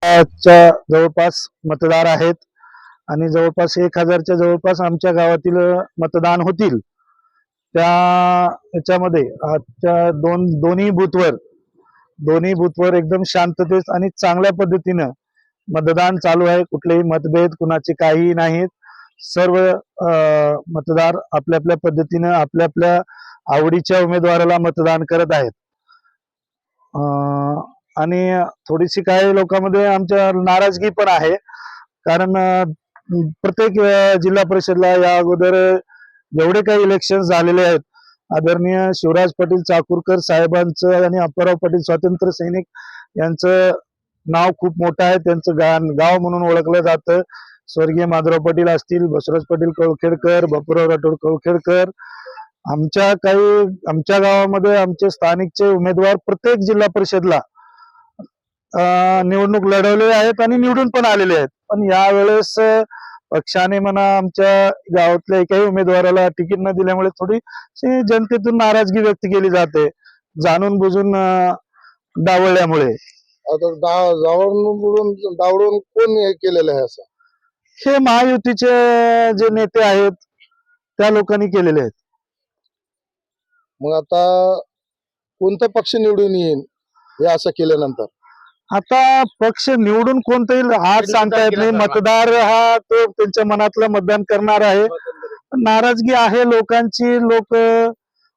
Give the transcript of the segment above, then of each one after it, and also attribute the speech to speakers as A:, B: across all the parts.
A: च्या जवळपास मतदार आहेत आणि जवळपास 1000च्या जवळपास आमच्या गावातील मतदान होतील। त्या याच्यामध्ये आजच्या दोन्ही बूथवर एकदम शांततेत आणि चांगल्या पद्धतीनं मतदान चालू आहे। कुठलेही मतभेद कुणाचे काही नाहीत। सर्व मतदार आपल्या आपल्या पद्धतीनं आपल्या आपल्या आवडीच्या उमेदवाराला मतदान करत आहेत। आणि थोडीशी काही लोकांमध्ये आमच्या नाराजगी पण आहे, कारण प्रत्येक जिल्हा परिषदला या अगोदर जेवढे काही इलेक्शन झालेले आहेत, आदरणीय शिवराज पाटील चाकूरकर साहेबांचं आणि अप्पाराव पाटील स्वातंत्र्य सैनिक यांचं नाव खूप मोठं आहे। त्यांचं गाव म्हणून ओळखलं जातं। स्वर्गीय माधवराव पाटील असतील, बसवराज पाटील कवखेडकर, बापूराव राठोड कवखेडकर, आमच्या गावामध्ये आमचे स्थानिकचे उमेदवार प्रत्येक जिल्हा परिषदला निवडणूक लढवलेले आहेत आणि निवडून पण आलेले आहेत। पण यावेळेस पक्षाने म्हणा आमच्या गावातल्या एकाही उमेदवाराला तिकीट न दिल्यामुळे थोडी जनतेतून नाराजगी व्यक्त केली जाते, जाणून बुजून डावळल्यामुळे।
B: आता डावळून कोण हे केलेलं आहे असं?
A: हे महायुतीचे जे नेते आहेत त्या लोकांनी केलेले आहेत।
B: मग आता कोणता पक्ष निवडून येईल हे असं केल्यानंतर?
A: आता पक्ष निवडून कोणता येईल आज सांगता येत नाही। मतदार हा तो त्यांच्या मनातलं मतदान करणार आहे। नाराजगी आहे लोकांची। लोक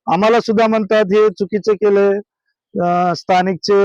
A: आम्हाला सुद्धा म्हणतात हे चुकीचे केले। स्थानिकचे